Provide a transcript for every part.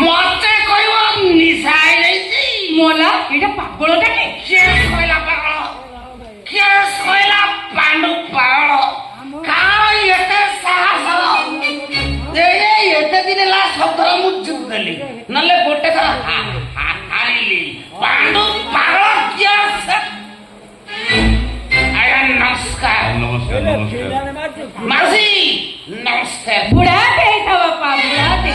মতে কইব নিশাই যাইছি মোলা এটা পাগলটাকে কেস কইলা পাগল কেস কইলা পাণ্ডু পাগল কাই এতে সাহস এই এতে দিনে লা শব্দর মু জিত দেলি নলে গোটে থর হারিলি পাণ্ডু পাগল কেস আয়া নমস্কার নমস্কার নমস্কার মাসি নমস্কার बुढ़ाते था बापा बुढ़ाते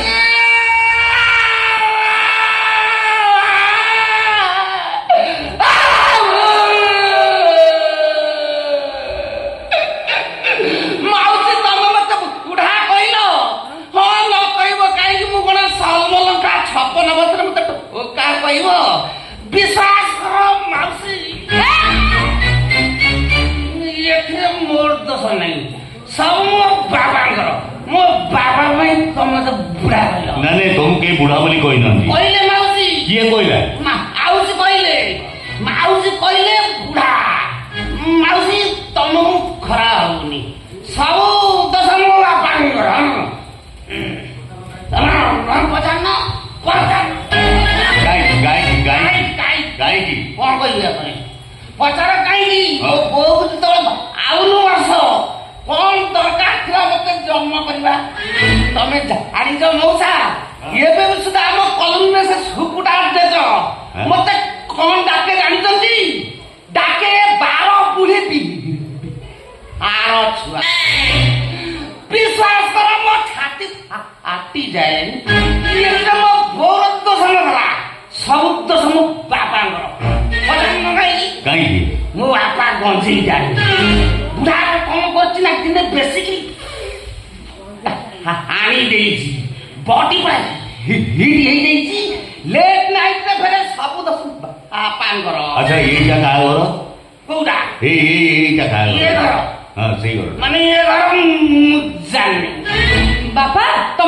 ମାଉସୀ ତମେ ମତେ ବୁଢା କହିଲ ହଁ ନ କହିବ କାହିଁକି ମୁଁ କଣ ସଲମଲଙ୍କା 56 ବର୍ଷରେ ମତେ କାହା କହିବ ବିଶ୍ୱାସ କର ମାଉସୀ ଏଥିରେ ମୋର ଦୋଷ ନାହିଁ ସବୁ ମୋ ବାବାଙ୍କର ମୋ ବାବା ପାଇଁ ତମେ ତ ବୁଢା କହିଲ ନା ନାଇଁ ତମକୁ କେହି ବୁଢା ବୋଲି କହିନାହାନ୍ତି କହିଲେ ମାଉସୀ କିଏ କହିଲା ମାଉସୀ କହିଲେ ବୁଢା ମାଉସୀ ତମକୁ ଖରା ହଉନି ସବୁ ଦୋଷ ମୋ ବାପାଙ୍କର ତମେ ପଚାରୁନ କାହିଁକି କଣ କହିବି ଆପଣ ପଚାର କାହିଁକି ମୋ ବୋଉକୁ ଯେତେବେଳେ ଆଉନୁ ବର୍ଷ କଣ ଦରକାର ଥିଲା ମତେ ଜନ୍ମ କରିବା ତମେ ଜାଣିଛ ମଉସା ଏବେ ବି ସୁଦ୍ଧା ଆମ କଲୋନୀରେ ସେ ସୁକୁଟା ଦେଶ ମତେ କଣ ଡାକେ ଜାଣିଛନ୍ତି ଡାକେ 12 ବୁଢୀ ଆର ଛୁଆ ବିଶ୍ୱାସ କର ମୋ ଛାତି ଫାଟି ଯାଏ ମୋ ବୋଉର ଦୋଷ ନଥିଲା ସବୁ ଦୋଷ ମୋ ବାପାଙ୍କର କାହିଁକି ମୋ ବାପା ଗଞ୍ଜେଇ ଜାଣି ବୁଢା କଣ କରୁଛି ନା ଦିନେ ବେଶିକି ହାଣି ଦେଇଛି ବଡି ପୁରା ହିଟ୍ ହେଇଯାଇଛି ଲେଟ୍ ନାଇଟରେ ଫେରେ ସବୁ ଦୋଷ ବାପାଙ୍କର ଆଚ୍ଛା ଏଇଟା କାହା ଘର କୋଉଟା ଏଇଟା କାହା ଏ ଘର ଘର ହଁ ସେଇ ଘର ମାନେ ଏ ଘର ମୁଁ ଜାଣିନି बापा तुम